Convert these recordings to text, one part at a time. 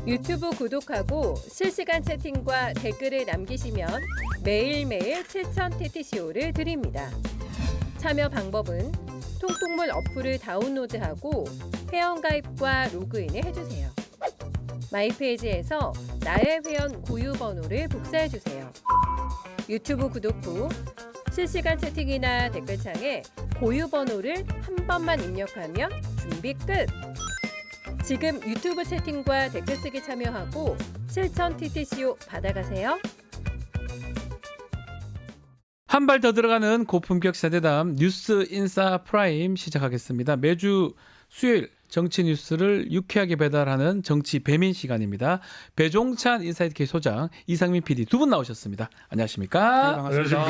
유튜브 구독하고 실시간 채팅과 댓글을 남기시면 매일매일 7,000TTCO를 드립니다. 참여 방법은 통통물 어플을 다운로드하고 회원가입과 로그인을 해주세요. 마이페이지에서 나의 회원 고유 번호를 복사해주세요. 유튜브 구독 후 실시간 채팅이나 댓글창에 고유 번호를 한 번만 입력하면 준비 끝! 지금 유튜브 채팅과 댓글 쓰기 참여하고 7,000TTCO 받아가세요. 한 발 더 들어가는 고품격 세대담 뉴스 인싸 프라임 시작하겠습니다. 매주 수요일 정치 뉴스를 유쾌하게 배달하는 정치 배민 시간입니다. 배종찬 인사이트K 소장, 이상민 PD 두 분 나오셨습니다. 안녕하십니까? 네, 반갑습니다.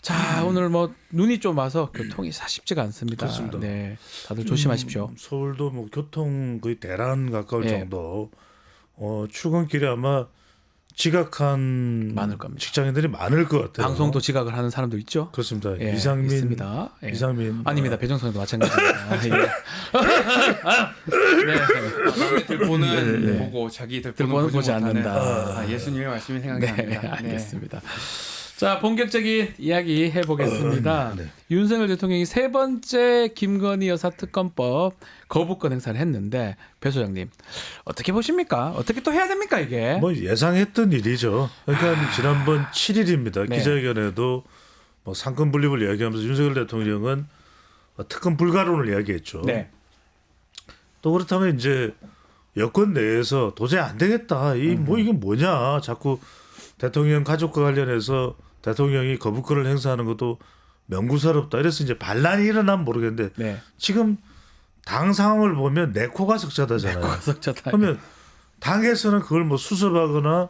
자, 오늘 뭐 눈이 좀 와서 교통이 쉽지가 않습니다. 그렇습니다. 네, 다들 조심하십시오. 서울도 뭐 교통 거의 대란 가까울 예. 정도. 출근길에 아마 지각한 많을 겁니다. 직장인들이 많을 것 같아요. 방송도 지각을 하는 사람도 있죠. 그렇습니다. 예, 이상민 있습니다. 예. 이상민 아닙니다. 배정선도 마찬가지입니다. 예. 네. 들보는 네. 보고 자기 들보는 보지 않는다. 예수님의 말씀이 생각이 네, 납니다. 알겠습니다. 자, 본격적인 이야기 해보겠습니다. 네. 윤석열 대통령이 세 번째 김건희 여사 특검법 거부권 행사를 했는데 배 소장님 어떻게 보십니까? 어떻게 또 해야 됩니까 이게? 뭐 예상했던 일이죠. 그러니까 지난번 7일입니다. 네. 기자회견에도 뭐 상권 분립을 이야기하면서 윤석열 대통령은 특검 불가론을 이야기했죠. 네. 또 그렇다면 이제 여권 내에서 도저히 안 되겠다. 뭐 이게 뭐냐. 자꾸 대통령 가족과 관련해서 대통령이 거부권을 행사하는 것도 명구스럽다. 이래서 이제 반란이 일어나면 모르겠는데 네. 지금 당 상황을 보면 내 코가 적자다잖아요. 고석자다. 그러면 당에서는 그걸 뭐 수습하거나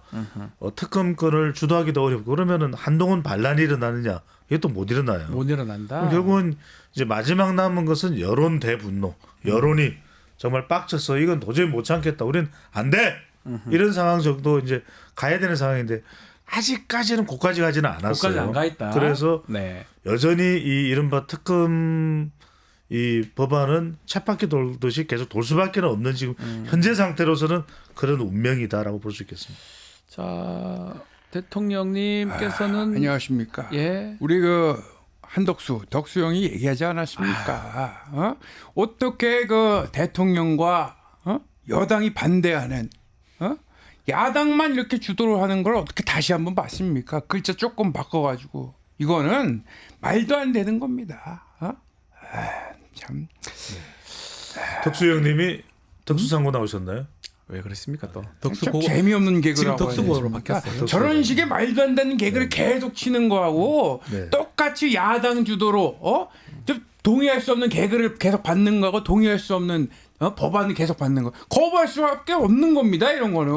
특검권을 주도하기도 어렵고 그러면은 한동훈 반란이 일어나느냐 이게 또 못 일어나요. 못 일어난다. 그럼 결국은 이제 마지막 남은 것은 여론 대분노. 여론이 정말 빡쳐서 이건 도저히 못 참겠다. 우리는 안 돼. 이런 상황 정도 이제 가야 되는 상황인데 아직까지는 거기까지 가지는 않았어요. 거기까지 안 가 있다. 그래서 네. 여전히 이 이른바 특검 이 법안은 쳇바퀴 돌듯이 계속 돌 수밖에 없는 지금 현재 상태로서는 그런 운명이다라고 볼 수 있겠습니다. 자, 대통령님께서는 안녕하십니까? 예. 우리 그 한덕수 덕수 형이 얘기하지 않았습니까? 어떻게 그 대통령과 여당이 반대하는 야당만 이렇게 주도를 하는 걸 어떻게 다시 한번 봤습니까? 글자 조금 바꿔가지고 이거는 말도 안 되는 겁니다. 참. 덕수 형님이 덕수상고 나오셨나요? 왜 그랬습니까 또? 참 덕수고 재미없는 개그라고 지금 덕수고로 해야 되겠습니까? 바뀌었어요. 저런 식의 말도 안 되는 개그를 계속 치는 거하고 네. 똑같이 야당 주도로 좀 동의할 수 없는 개그를 계속 받는 거하고 동의할 수 없는 법안을 계속 받는 거 거부할 수밖에 없는 겁니다. 이런 거는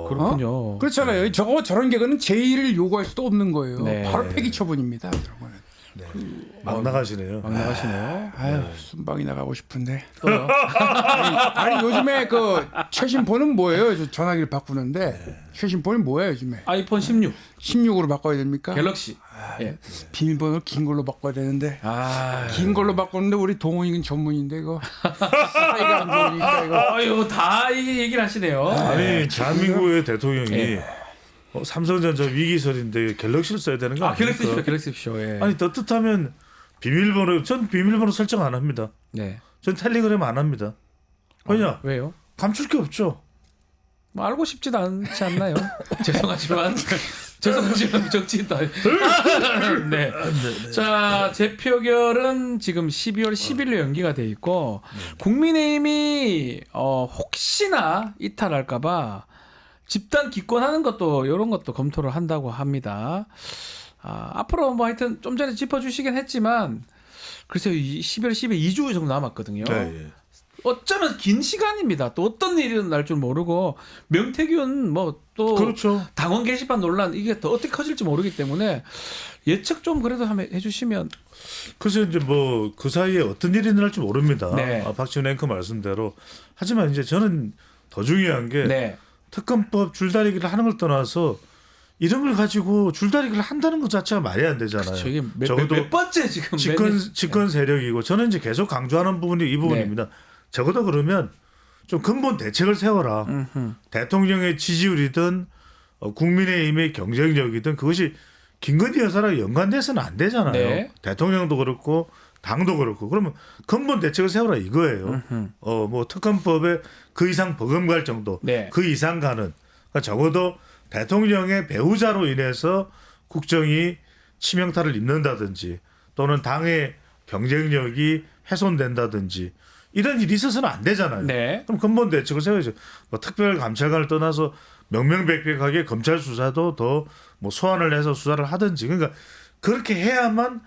그렇군요. 그렇잖아요. 저런 개그는 제의를 요구할 수도 없는 거예요. 네. 바로 폐기 처분입니다. 이런 거는. 막 나가시네요. 막 나가시네요. 아유 순방이 나가고 싶은데. 또요? 아니 요즘에 그 최신폰은 뭐예요? 저 전화기를 바꾸는데 최신폰이 뭐예요 요즘에? 아이폰 16 16으로 바꿔야 됩니까? 갤럭시. 예. 비밀번호 긴 걸로 바꿔야 되는데 긴 걸로 바꿨는데 우리 동원이는 전문인데 이거 사이가 안 좋으니까 이거. 아유, 다 이 얘기를 하시네요. 아니 대한민국의 대통령이 예. 삼성전자 위기설인데 갤럭시를 써야 되는 거 아, 아닙니까? 갤럭시쇼, 갤럭시쇼. 예. 아니 떳떳하면 비밀번호 전 비밀번호 설정 안 합니다. 네. 전 텔레그램 안 합니다. 왜냐? 왜요? 감출 게 없죠. 뭐 알고 싶지도 않지 않나요? 죄송하지만 정치인다. 네. 자, 재표결은 지금 12월 10일로 연기가 돼 있고 국민의힘이 혹시나 이탈할까봐 집단 기권하는 것도 이런 것도 검토를 한다고 합니다. 앞으로 뭐 하여튼 좀 전에 짚어주시긴 했지만 글쎄요, 12월 10일 2주 정도 남았거든요. 네. 어쩌면 긴 시간입니다. 또 어떤 일이 날 줄 모르고 명태균 뭐 또 그렇죠. 당원 게시판 논란 이게 더 어떻게 커질지 모르기 때문에 예측 좀 그래도 한번 해주시면. 그래서 이제 뭐 그 사이에 어떤 일이 일어날지 모릅니다. 네. 박지원 앵커 말씀대로. 하지만 이제 저는 더 중요한 게 네. 특검법 줄다리기를 하는 걸 떠나서 이런 걸 가지고 줄다리기를 한다는 것 자체가 말이 안 되잖아요. 그렇죠. 이게 적어도 몇 번째 지금 집권 세력이고 저는 이제 계속 강조하는 부분이 이 부분입니다. 적어도 그러면 좀 근본 대책을 세워라. 대통령의 지지율이든 국민의힘의 경쟁력이든 그것이 김건희 여사랑 연관돼서는 안 되잖아요. 네. 대통령도 그렇고 당도 그렇고 그러면 근본 대책을 세워라 이거예요. 뭐 특검법에 그 이상 버금갈 정도, 네. 그 이상 가는. 그러니까 적어도 대통령의 배우자로 인해서 국정이 치명타를 입는다든지 또는 당의 경쟁력이 훼손된다든지 이런 일이 있어서는 안 되잖아요. 네. 그럼 근본 대책을 세워야죠. 뭐 특별감찰관을 떠나서 명명백백하게 검찰 수사도 더 뭐 소환을 해서 수사를 하든지 그러니까 그렇게 해야만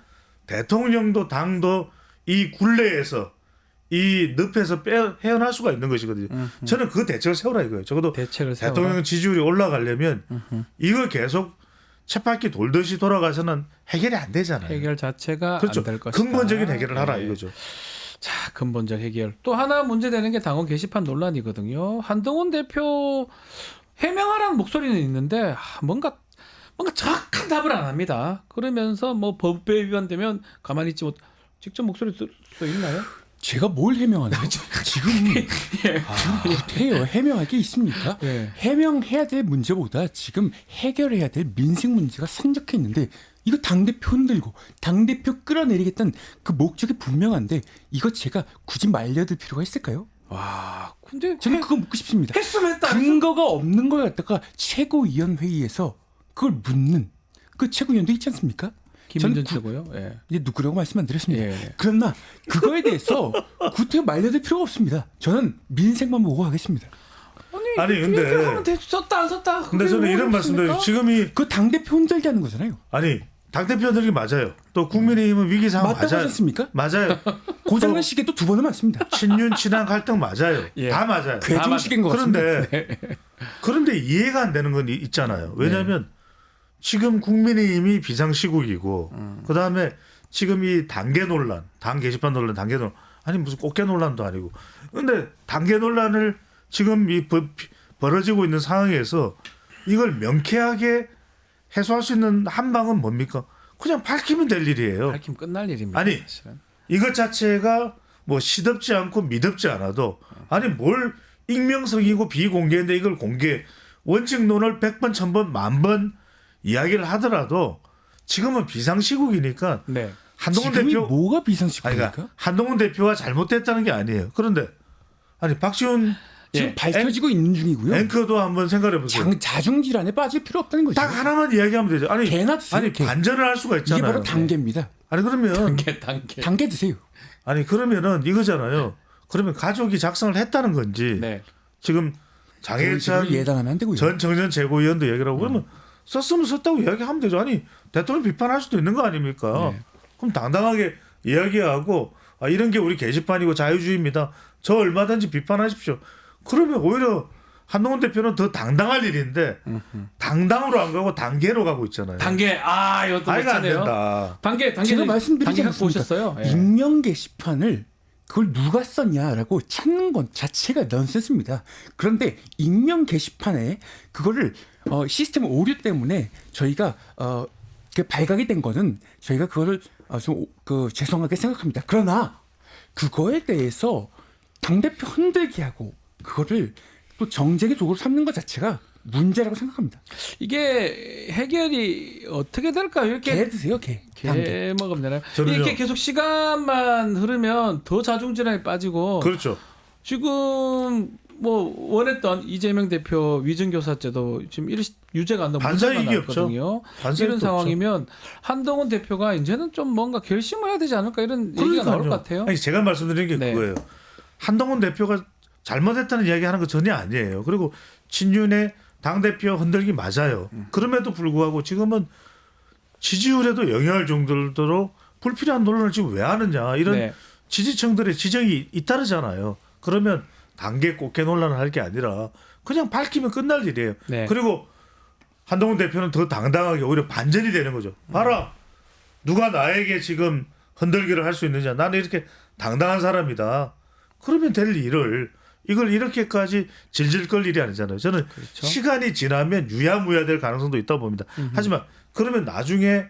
대통령도 당도 이 굴레에서 이 늪에서 헤어날 수가 있는 것이거든요. 저는 그 대책을 세우라 이거예요. 적어도 대책을 세워라. 대통령 지지율이 올라가려면 이걸 계속 쳇바퀴 돌듯이 돌아가서는 해결이 안 되잖아요. 해결 자체가 그렇죠. 안 될 것이다. 근본적인 해결을 하라 네. 이거죠. 자, 근본적 해결. 또 하나 문제되는 게 당원 게시판 논란이거든요. 한동훈 대표 해명하라는 목소리는 있는데 뭔가 정확한 답을 안 합니다. 그러면서 뭐 법에 위반되면 가만히 있지 못. 직접 목소리 들 수 있나요? 제가 뭘 해명하나요? 지금 해요. 해명할 게 있습니까? 예. 해명해야 될 문제보다 지금 해결해야 될 민생 문제가 산적해 있는데 이거 당대표 흔들고 당대표 끌어내리겠다는 그 목적이 분명한데 이거 제가 굳이 말려들 필요가 있을까요? 와, 근데 저는 그거 묻고 싶습니다. 했으면 했다. 근거가 없는 걸 갖다가 최고위원회의에서 그걸 묻는 그 최고위원도 있지 않습니까? 김은전 저는 최고요. 예. 이제 누구라고 말씀 안 드렸습니다. 예. 그러나 그거에 대해서 구태여 말려들 필요가 없습니다. 저는 민생만 보고 하겠습니다. 아니, 근데- 하면 돼. 썼다 안 썼다. 근데 저는 이런 말씀드려요. 지금이 그 당대표 흔들게 하는 거잖아요. 아니 당대표들이 맞아요. 또 국민의힘은 위기 상황 맞다고 맞아요. 하셨습니까? 맞아요. 고장난 시계도 두 번은 맞습니다. 친윤 친한 갈등 맞아요. 예. 다 맞아요. 괴종시계인 것 같습니다. 그런데 이해가 안 되는 건 있잖아요. 왜냐하면 지금 국민의힘이 비상시국이고 그다음에 지금 이 단계 논란, 당 게시판 논란, 단계 논란 아니 무슨 꽃게 논란도 아니고 근데 단계 논란을 지금 벌어지고 있는 상황에서 이걸 명쾌하게 해소할 수 있는 한 방은 뭡니까? 그냥 밝히면 될 일이에요. 밝히면 끝날 일입니다. 아니, 사실은. 이것 자체가 뭐 시덥지 않고 미덥지 않아도 아니 뭘 익명성이고 비공개인데 이걸 공개 원칙론을 100번, 1000번, 10,000번 이야기를 하더라도 지금은 비상시국이니까 네. 한동훈 지금이 대표 뭐가 아니 비상시국입니까? 그러니까 한동훈 대표가 잘못됐다는 게 아니에요. 그런데 아니 박지원 지금 예. 밝혀지고 있는 중이고요. 앵커도 한번 생각해 보세요. 자중질환에 빠질 필요 없다는 거죠. 딱 하나만 이야기하면 되죠. 아니 개나 드세요, 아니 개. 반전을 할 수가 이게 있잖아요. 바로 단계입니다. 아니 그러면 단계. 단계 드세요. 아니 그러면은 이거잖아요. 그러면 가족이 작성을 했다는 건지 네. 지금 그런 장해찬 식으로 예단하면 안 되고요. 전 청년 최고위원도 얘기를 하고 그러면 썼으면 썼다고 이야기하면 되죠. 아니 대통령 비판할 수도 있는 거 아닙니까? 네. 그럼 당당하게 이야기하고 아, 이런 게 우리 게시판이고 자유주의입니다. 저 얼마든지 비판하십시오. 그러면 오히려 한동훈 대표는 더 당당할 일인데 당당으로 안 가고 단계로 가고 있잖아요. 단계. 아, 이것도 아이가 안 멋지네요. 된다. 단계 제가 말씀드리지 단계 갖고 않습니까? 오셨어요. 예. 익명 게시판을 그걸 누가 썼냐라고 찾는 건 자체가 넌센스입니다. 그런데 익명 게시판에 그거를 시스템 오류 때문에 저희가 그 발각이 된 거는 저희가 그거를 좀 죄송하게 생각합니다. 그러나 그거에 대해서 당대표 흔들게 하고 그거를 또 정쟁의 도구로 삼는 것 자체가 문제라고 생각합니다. 이게 해결이 어떻게 될까요? 이렇게 개 드세요, 개. 단계. 개 먹으면 되나요? 저는요. 이렇게 계속 시간만 흐르면 더 자중질환에 빠지고 그렇죠. 지금 뭐 원했던 이재명 대표 위증교사죄도 지금 유죄가 안 나고 반사이익이 무죄가 나왔거든요. 반사이익도 이런 없죠. 상황이면 한동훈 대표가 이제는 좀 뭔가 결심을 해야 되지 않을까 이런 얘기가 나올 것 같아요. 아니, 제가 말씀드린 게 네. 그거예요. 한동훈 대표가 잘못했다는 이야기하는 거 전혀 아니에요. 그리고 친윤의 당대표 흔들기 맞아요. 그럼에도 불구하고 지금은 지지율에도 영향을 정도로 불필요한 논란을 지금 왜 하느냐 이런 네. 지지층들의 지적이 잇따르잖아요. 그러면 단계 꽃게 논란을 할 게 아니라 그냥 밝히면 끝날 일이에요. 네. 그리고 한동훈 대표는 더 당당하게 오히려 반전이 되는 거죠. 봐라. 누가 나에게 지금 흔들기를 할 수 있느냐. 나는 이렇게 당당한 사람이다. 그러면 될 일을 이걸 이렇게까지 질질 끌 일이 아니잖아요. 저는 그렇죠. 시간이 지나면 유야무야 될 가능성도 있다고 봅니다. 하지만 그러면 나중에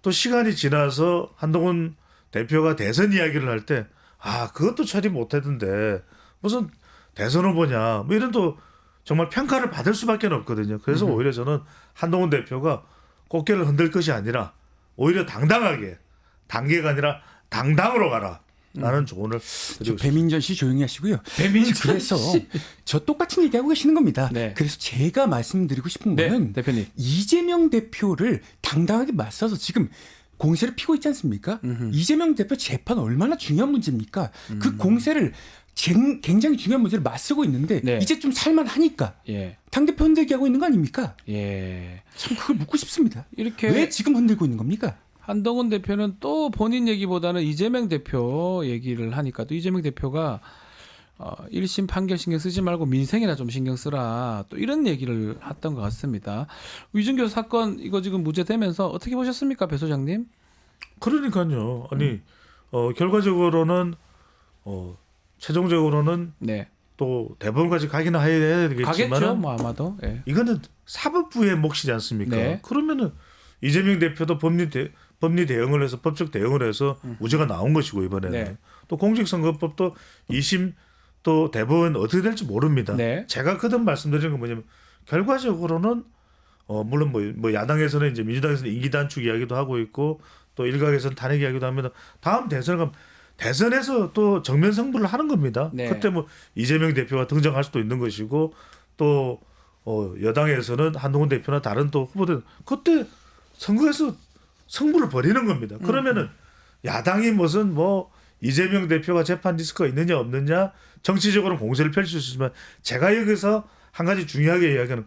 또 시간이 지나서 한동훈 대표가 대선 이야기를 할 때 아 그것도 처리 못했는데 무슨 대선 후보냐 뭐 이런 또 정말 평가를 받을 수밖에 없거든요. 그래서 오히려 저는 한동훈 대표가 꽃게를 흔들 것이 아니라 오히려 당당하게 단계가 아니라 당당으로 가라라는 조언을 저 드리고 싶습니다. 배민전 씨 조용히 하시고요. 배민전 그래서 씨. 저 똑같은 얘기하고 계시는 겁니다. 네. 그래서 제가 말씀드리고 싶은 네, 거는 대표님. 이재명 대표를 당당하게 맞서서 지금 공세를 피고 있지 않습니까? 이재명 대표 재판 얼마나 중요한 문제입니까? 그 공세를 굉장히 중요한 문제를 맞서고 있는데 네. 이제 좀 살만하니까 예. 당대표 흔들기 하고 있는 거 아닙니까? 예. 참 그걸 묻고 싶습니다. 이렇게 왜 지금 흔들고 있는 겁니까? 한동훈 대표는 또 본인 얘기보다는 이재명 대표 얘기를 하니까 또 이재명 대표가 1심 판결 신경 쓰지 말고 민생이나 좀 신경 쓰라 또 이런 얘기를 했던 것 같습니다. 위준교 사건 이거 지금 무죄되면서 어떻게 보셨습니까, 배 소장님? 그러니까요. 아니 결과적으로는 최종적으로는 네, 또 대법원까지 가기는 해야 가겠죠. 되겠지만 뭐 아마도. 예. 이거는 사법부의 몫이지 않습니까? 네. 그러면은 이재명 대표도 법리 대응을 해서 법적 대응을 해서 무죄가 나온 것이고 이번에는 네. 또 공직선거법도 2심 또 대법원 어떻게 될지 모릅니다. 네. 제가 거듭 말씀드리는 건 뭐냐면 결과적으로는 물론 뭐 야당에서는 이제 민주당에서는 임기 단축 이야기도 하고 있고 또 일각에서는 탄핵 이야기도 합니다. 다음 대선을 가면 대선에서 또 정면 승부를 하는 겁니다. 네. 그때 뭐 이재명 대표가 등장할 수도 있는 것이고 또 여당에서는 한동훈 대표나 다른 또 후보들 그때 선거에서 승부를 벌이는 겁니다. 그러면은 야당이 무슨 뭐 이재명 대표가 재판 리스크가 있느냐 없느냐 정치적으로 공세를 펼칠 수 있지만 제가 여기서 한 가지 중요하게 이야기하는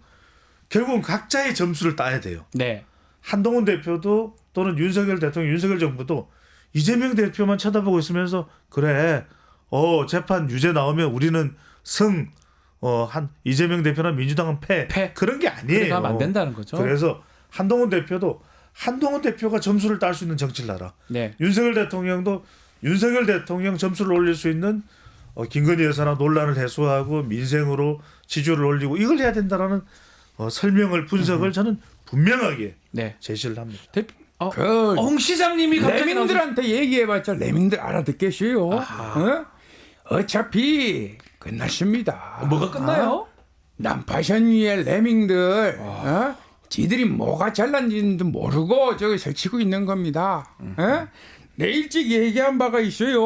결국은 각자의 점수를 따야 돼요. 네. 한동훈 대표도 또는 윤석열 대통령, 윤석열 정부도 이재명 대표만 쳐다보고 있으면서 그래, 재판 유죄 나오면 우리는 승, 이재명 대표나 민주당은 패. 그런 게 아니에요. 그래 가면 안 된다는 거죠. 그래서 한동훈 대표가 점수를 딸 수 있는 정치를 하라. 네. 윤석열 대통령도 윤석열 대통령 점수를 올릴 수 있는 김건희 여사나 논란을 해소하고 민생으로 지지율을 올리고 이걸 해야 된다라는 설명을 분석을 저는 분명하게 네. 제시를 합니다. 홍 시장님이 갑자기 레민들한테 얘기해봤자 레민들 알아듣겠어요. 어차피 끝났습니다. 뭐가 끝나요? 난파선 위에 레민들 지들이 뭐가 잘난지도 모르고 저기 설치고 있는 겁니다. 내 일찍 얘기한 바가 있어요.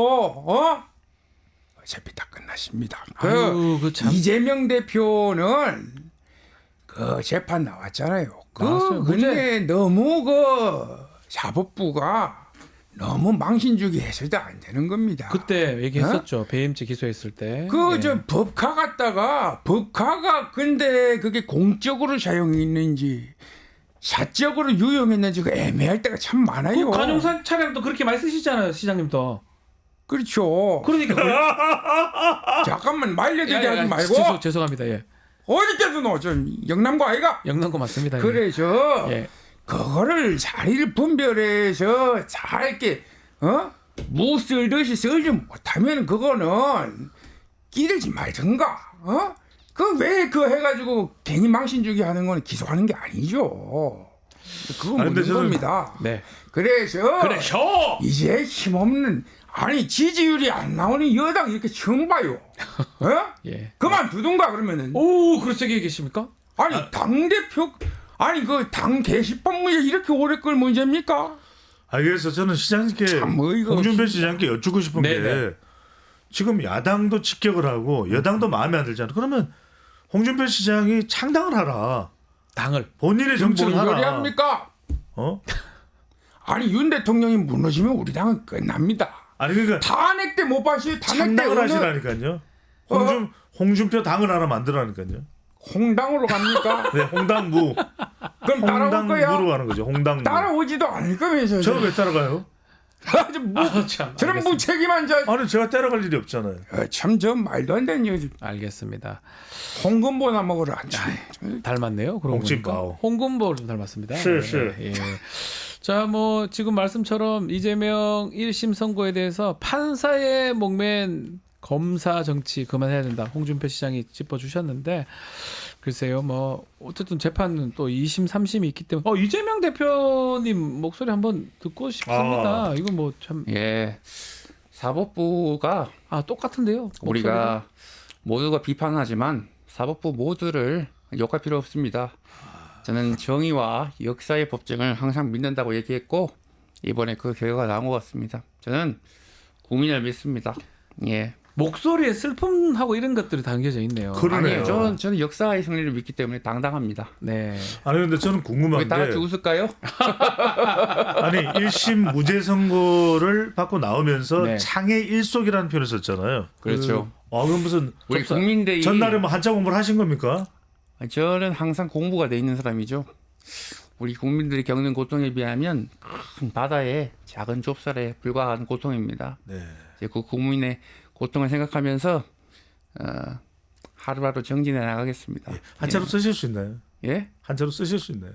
어차피 다 끝났습니다. 아유, 그 참. 이재명 대표는 그 재판 나왔잖아요. 나왔어요. 근데 너무 사법부가 너무 망신주기 해서도 안 되는 겁니다. 그때 얘기했었죠. 배임죄 기소했을 때. 법카가 근데 그게 공적으로 사용했는지 사적으로 유용했는지 그 애매할 때가 참 많아요. 그 관용산 차량도 그렇게 많이 쓰시잖아요, 시장님도. 그렇죠. 그러니까 잠깐만 말려들게 하지 말고. 죄송합니다. 예. 어디까지 저 영남고 아이가? 영남고 맞습니다. 예. 그래서 예. 그거를 자리를 분별해서 잘 이렇게 무 쓸듯이 쓸지 못하면 그거는 끼들지 말든가. 그 왜 해가지고 괜히 망신주기 하는 건 기소하는 게 아니죠. 그건 묻는 겁니다. 네. 그래서 이제 힘없는 지지율이 안 나오는 여당 이렇게 처음 봐요. 예. 그만두든가 그러면은. 오, 그렇게 계십니까? 당대표 당 게시판 문제 이렇게 오래 끌 문제입니까? 그래서 저는 시장님께 홍준표 시장님께 여쭙고 싶은 게 지금 야당도 직격을 하고 여당도 마음에 안 들잖아. 그러면 홍준표 시장이 창당을 하라. 당을 본인의 정치를 하라. 뭔 소리 합니까? 윤 대통령이 무너지면 우리 당은 끝납니다. 그러니까 탄핵 때 못 봤어요. 창당을 하시라니까요. 홍준표 당을 하나 만들라니까요. 홍당으로 갑니까? 네, 홍당무. 그럼 따라올 거야? 홍당무로 가는 거죠. 홍당무. 따라오지도 않을 거면서. 저 왜 따라가요? 저런 무책임한 제가 따라갈 일이 없잖아요. 참 저 말도 안 되는 얘기. 알겠습니다. 홍금보나 먹으러 앉지. 닮았네요. 홍진바오. 홍금보를 좀 닮았습니다. 네. 자, 뭐 지금 말씀처럼 이재명 1심 선고에 대해서 판사의 목맨 검사 정치 그만해야 된다. 홍준표 시장이 짚어주셨는데 글쎄요, 뭐 어쨌든 재판은 또 2심, 3심이 있기 때문에 이재명 대표님 목소리 한번 듣고 싶습니다. 이거 뭐 참 사법부가 똑같은데요. 우리가 모두가 비판하지만 사법부 모두를 욕할 필요 없습니다. 저는 정의와 역사의 법정을 항상 믿는다고 얘기했고 이번에 그 결과가 나온 것 같습니다. 저는 국민을 믿습니다. 예. 목소리에 슬픔하고 이런 것들이 담겨져 있네요. 그러네요. 아니에요. 저는 역사의 승리를 믿기 때문에 당당합니다. 네. 아니 근데 저는 궁금한 우리 다 같이 게 웃을까요? 아니 1심 무죄 선고를 받고 나오면서 네. 창의 일속이라는 표현을 썼잖아요. 그렇죠. 그럼 무슨 우리 국민들이 전날에 뭐 한자 공부를 하신 겁니까? 저는 항상 공부가 돼 있는 사람이죠. 우리 국민들이 겪는 고통에 비하면 큰 바다의 작은 좁쌀에 불과한 고통입니다. 네. 이제 그 국민의 고통을 생각하면서 하루하루 정진해 나가겠습니다. 한자로 쓰실 수 있나요? 예? 한자로 쓰실 수 있나요?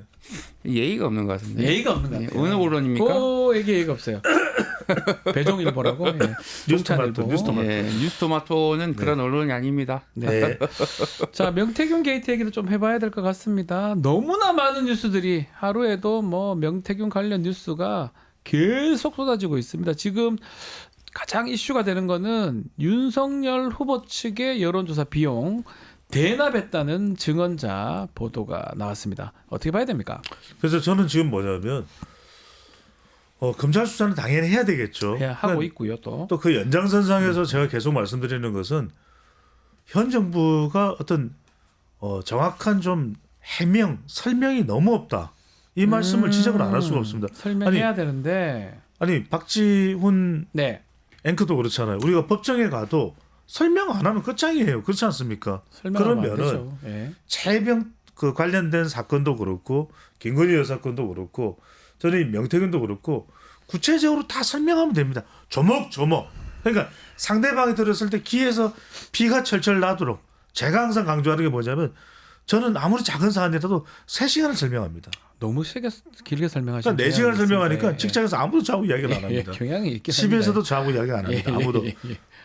예의가 없는 것 같은데. 예의가 없는 것 예, 같아요. 어느 언론입니까? 그에게 예의가 없어요. 배종일보라고. 예. 뉴스토마토, 뉴스토마토. 예, 뉴스토마토는 그런 언론이 아닙니다. 네. 자, 명태균 게이트 얘기도 좀 해봐야 될 것 같습니다. 너무나 많은 뉴스들이 하루에도 뭐 명태균 관련 뉴스가 계속 쏟아지고 있습니다. 지금 가장 이슈가 되는 거는 윤석열 후보 측의 여론조사 비용 대납했다는 증언자 보도가 나왔습니다. 어떻게 봐야 됩니까? 그래서 저는 지금 뭐냐면 검찰 수사는 당연히 해야 되겠죠. 하고 있고요, 또. 또 그 연장선상에서 제가 계속 말씀드리는 것은 현 정부가 어떤 정확한 좀 해명, 설명이 너무 없다. 이 말씀을 지적을 안 할 수가 없습니다. 설명해야 되는데. 아니 박지훈 네. 앵커도 그렇잖아요. 우리가 법정에 가도 설명 안 하면 끝장이에요. 그렇지 않습니까? 설명하면 안 그러면은 되죠. 예. 최병 그 관련된 사건도 그렇고 김건희 여사 건도 그렇고 저는 이 명태균도 그렇고 구체적으로 다 설명하면 됩니다. 조목조목. 그러니까 상대방이 들었을 때 귀에서 피가 철철 나도록 제가 항상 강조하는 게 뭐냐면 저는 아무리 작은 사안이라도 3시간을 설명합니다. 너무 길게 설명하시면 그러니까 4시간을 설명하니까 직장에서 아무도 저하고 이야기를 안 합니다. 경향이 있긴 집에서도 저하고 이야기 안 합니다. 아무도.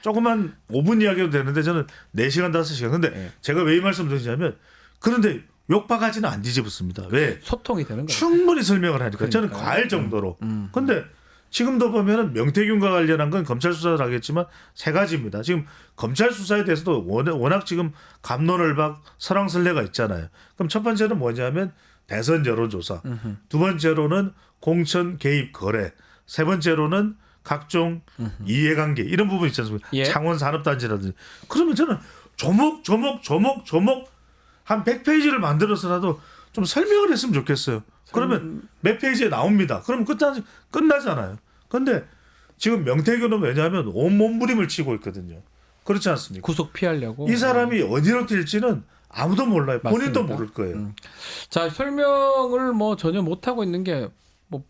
조금만 5분 이야기도 되는데 저는 4시간 5시간. 근데 제가 왜 이 말씀을 드리냐면 그런데 욕박하지는 안 뒤집었습니다. 왜? 소통이 되는 거예요. 충분히 설명을 하니까 저는 그러니까요. 과할 정도로. 근데 지금도 보면은 명태균과 관련한 건 검찰 수사를 하겠지만 3가지입니다. 지금 검찰 수사에 대해서도 워낙 지금 갑론을박 설왕설래가 있잖아요. 그럼 첫 번째는 뭐냐면 대선 여론조사, 두 번째로는 공천 개입 거래, 세 번째로는 각종 이해관계 이런 부분 있지 않습니까? 예. 창원 산업단지라든지. 그러면 저는 조목 한 100페이지를 만들어서라도 좀 설명을 했으면 좋겠어요. 그러면 몇 페이지에 나옵니다. 그럼 끝나잖아요. 근데 지금 명태균은 왜냐하면 온몸부림을 치고 있거든요. 그렇지 않습니까? 구속 피하려고. 이 사람이 어디로 튈지는 아무도 몰라요. 본인도 맞습니다. 모를 거예요. 자, 설명을 뭐 전혀 못 하고 있는 게 뭐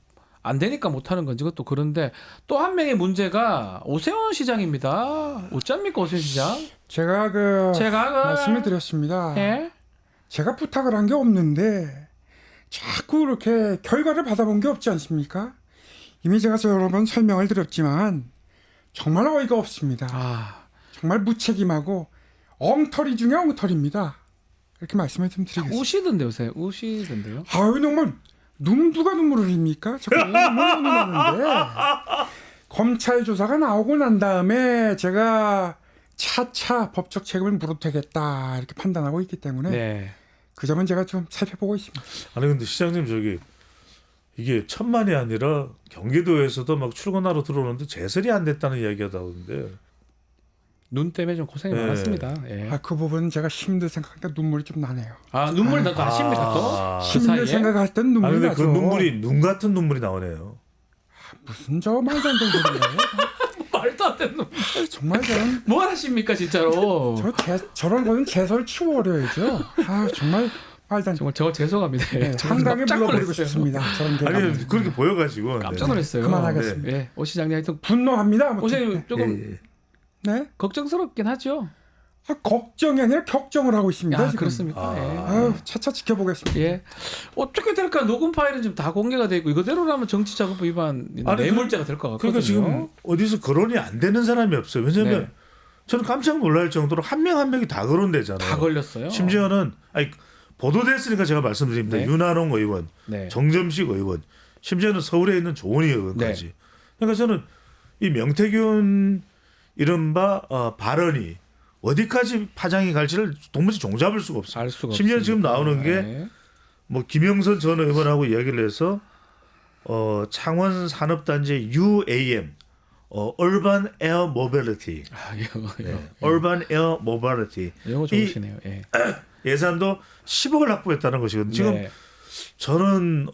안 되니까 못 하는 건지 그것도 그런데 또 한 명의 문제가 오세훈 시장입니다. 어쩝니까 오세훈 시장? 제가 말씀을 드렸습니다. 예? 제가 부탁을 한 게 없는데 자꾸 이렇게 결과를 받아본 게 없지 않습니까? 이미 제가 여러 번 설명을 드렸지만 정말 어이가 없습니다. 아, 정말 무책임하고 엉터리 중에 엉터리입니다. 이렇게 말씀을 좀 드리겠습니다. 우시던데 요새 우시던데요? 아유 정말 누가 눈물을 흘립니까? 자꾸 눈물이 나는데 검찰 조사가 나오고 난 다음에 제가 차차 법적 책임을 물어도 되겠다 이렇게 판단하고 있기 때문에 네. 그 점은 제가 좀 살펴보고 있습니다. 아니 근데 시장님 저기 이게 천만이 아니라 경기도에서도 막 출근하러 들어오는데 제설이 안 됐다는 이야기가 나오는데 눈 때문에 좀 고생이 네. 많았습니다. 예. 그 부분 제가 힘들 생각하니까 눈물이 좀 나네요. 아, 눈물 나도 아십니까 또? 아. 그 힘들 사이에? 생각할 땐 눈물이 아니 근데 나죠. 그 눈물이 눈 같은 눈물이 나오네요. 무슨 저 말도 안 되는 소리예요. 말도 안 되는 눈물. 정말 저는 뭐 하십니까 진짜로? 저런 거는 제설 치워버려야죠. 정말 말도 안 돼. 정말 저 죄송합니다. 네, 정말 한강에 깜짝 물어버리고 놀랐어요. 싶습니다. 저런 게 아니 그렇게 보여가지고 깜짝 네. 놀랐어요. 그만하겠습니다. 예, 오 시장님 하여튼 분노합니다. 아무튼. 오세훈 조금 예, 예. 네? 걱정스럽긴 하죠. 걱정이 아니라 격정을 하고 있습니다. 아, 지금. 그렇습니까? 차차 지켜보겠습니다. 예. 어떻게 될까? 녹음 파일은 지금 다 공개가 되고 이거대로라면 정치자금법 위반 아니, 뇌물죄가 될 것 같거든요. 그러니까 지금 어디서 거론이 안 되는 사람이 없어요. 왜냐하면 네. 저는 깜짝 놀랄 정도로 한 명 한 명이 다 거론되잖아요. 다 걸렸어요. 심지어는 보도됐으니까 제가 말씀드립니다. 네. 윤한홍 의원, 네. 정점식 의원, 심지어는 서울에 있는 조은희 의원까지. 네. 그러니까 저는 이 명태균 이른바 발언이 어디까지 파장이 갈지를 도무지 종잡을 수가 없어요. 알 수가 심지어 없습니다. 지금 나오는 게 네. 뭐 김영선 전 의원하고 이야기를 해서 창원 산업단지 UAM Urban Air Mobility, 아, 이거 Urban Air Mobility 영어 좋으시네요. 예. 예산도 10억을 확보했다는 것이거든요. 지금 네. 저는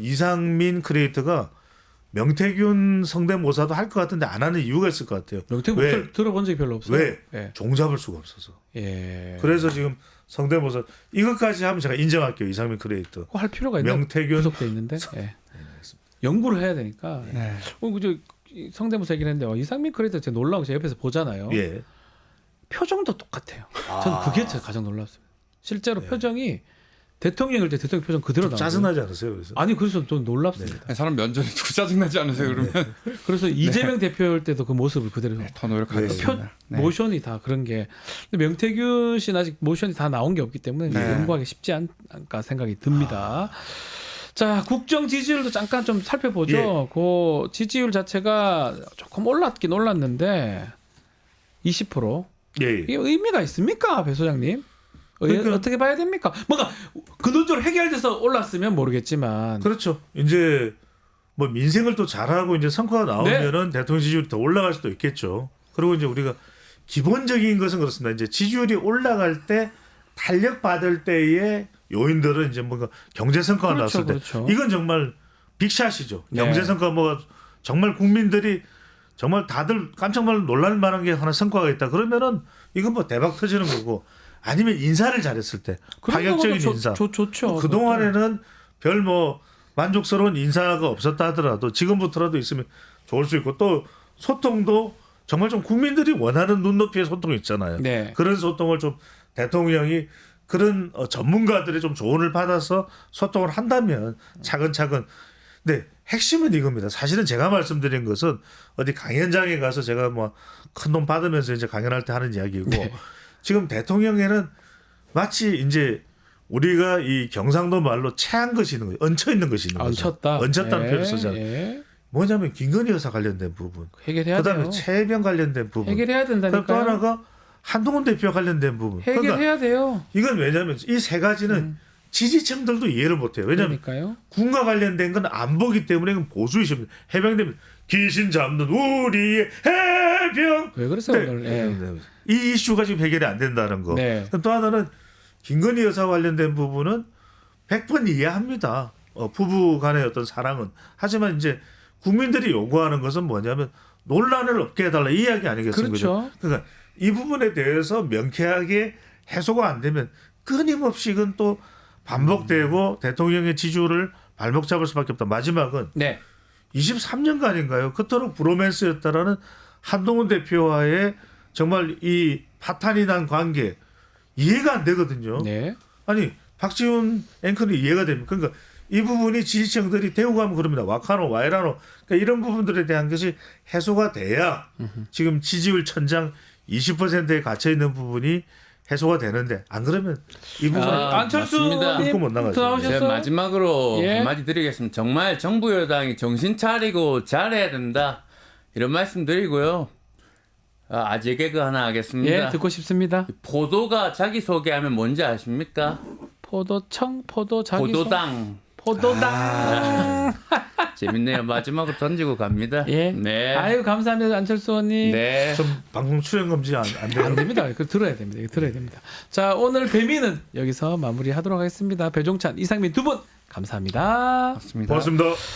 이상민 크리에이터가 명태균 성대모사도 할 것 같은데 안 하는 이유가 있을 것 같아요. 명태균 왜? 목소리 들어본 적이 별로 없어요. 왜? 예. 종잡을 수가 없어서. 예. 그래서 지금 성대모사 이것까지 하면 제가 인정할게요. 이상민 크리에이터. 꼭 할 필요가 있나? 명태균 구속돼 있는데. 예. 연구를 해야 되니까. 네. 그저 성대모사 얘기를 했는데 이상민 크리에이터 제가 놀라운 게 제가 옆에서 보잖아요. 예. 표정도 똑같아요. 저는 그게 제가 가장 놀랐어요. 실제로 표정이 대통령일 때 대통령 표정 그대로 나와요. 짜증나지 않으세요? 그래서. 아니 그래서 좀 놀랍습니다. 사람 면전에 두고 짜증나지 않으세요 그러면? 그래서 이재명 대표일 때도 그 모습을 그대로 더 노력하겠습니다. 네. 모션이 다 그런 게 근데 명태균 씨는 아직 모션이 다 나온 게 없기 때문에 네. 연구하기 쉽지 않을까 생각이 듭니다. 자 국정 지지율도 잠깐 좀 살펴보죠. 그 지지율 자체가 조금 올랐긴 올랐는데 20%. 예. 이게 의미가 있습니까, 배 소장님? 그러니까- 어떻게 봐야 됩니까? 뭔가 근원적으로 해결돼서 올랐으면 모르겠지만 그렇죠. 이제 뭐 민생을 또 잘하고 이제 성과가 나오면은 대통령 지지율이 더 올라갈 수도 있겠죠. 그리고 이제 우리가 기본적인 것은 그렇습니다. 이제 지지율이 올라갈 때 탄력 받을 때의 요인들은 이제 뭔가 경제 성과가 그렇죠, 나왔을 때 그렇죠. 이건 정말 빅샷이죠. 네. 경제 성과 뭐가 정말 국민들이 정말 다들 깜짝 놀랄 만한 게 하나 성과가 있다. 그러면은 이건 뭐 대박 터지는 거고 아니면 인사를 잘했을 때 그런 파격적인 거는 인사. 좋죠. 그 동안에는 별 뭐 만족스러운 인사가 없었다 하더라도 지금부터라도 있으면 좋을 수 있고 또 소통도 정말 좀 국민들이 원하는 눈높이의 소통이 있잖아요. 네. 그런 소통을 좀 대통령이 그런 전문가들의 좀 조언을 받아서 소통을 한다면 차근차근. 근데 핵심은 이겁니다. 사실은 제가 말씀드린 것은 어디 강연장에 가서 제가 뭐 큰 돈 받으면서 이제 강연할 때 하는 이야기고 네. 지금 대통령에는 마치 이제 우리가 이 경상도 말로 채한 것이 있는 거예요. 얹혀 있는 것이 있는 거죠. 얹혔다. 얹혔다는 예, 표현을 쓰잖아요. 예. 뭐냐면 김건희 여사 관련된 부분, 해결해야 그다음에 돼요. 최혜병 관련된 부분, 해결해야 그다음 또 된다니까요. 하나가 한동훈 대표 관련된 부분. 그러니까 해결해야 돼요. 이건 왜냐하면 이 세 가지는 지지층들도 이해를 못해요. 왜냐하면 그러니까요. 군과 관련된 건 안 보기 때문에 이건 보수이십니다. 해병대면 귀신 잡는 우리의 해병. 왜 그랬어요 네. 오늘? 예. 이 이슈가 지금 해결이 안 된다는 거. 네. 또 하나는 김건희 여사 관련된 부분은 100번 이해합니다. 부부 간의 어떤 사랑은. 하지만 이제 국민들이 요구하는 것은 뭐냐면 논란을 없게 해달라 이 이야기 아니겠습니까? 그렇죠. 그러니까 이 부분에 대해서 명쾌하게 해소가 안 되면 끊임없이 이건 또 반복되고 대통령의 지지율을 발목 잡을 수밖에 없다. 마지막은 네. 23년간인가요? 그토록 브로맨스였다라는 한동훈 대표와의 정말 이 파탄이 난 관계 이해가 안 되거든요. 네. 아니 박지훈 앵커는 이해가 됩니까? 그러니까 이 부분이 지지층들이 대우가 하면 그럽니다. 와카노, 와이라노 그러니까 이런 부분들에 대한 것이 해소가 돼야 지금 지지율 천장 20%에 갇혀 있는 부분이 해소가 되는데 안 그러면 이 부분 안철수 맞습니다. 끊고 못 나가죠. 나오셨어요? 제가 마지막으로 예. 한마디 드리겠습니다. 정말 정부 여당이 정신 차리고 잘해야 된다. 이런 말씀 드리고요. 아재 개그 하나 하겠습니다. 예, 듣고 싶습니다. 포도가 자기소개하면 뭔지 아십니까? 포도청, 포도 자기 포도당. 포도당. 재밌네요. 마지막으로 던지고 갑니다. 예. 네. 아유 감사합니다 안철수 의원님. 네. 좀 방송 출연 금지 안 돼요. 안 됩니다. 이거 들어야 됩니다. 이거 들어야 됩니다. 자 오늘 배미는 여기서 마무리하도록 하겠습니다. 배종찬, 이상민 두 분 감사합니다. 맞습니다. 고맙습니다.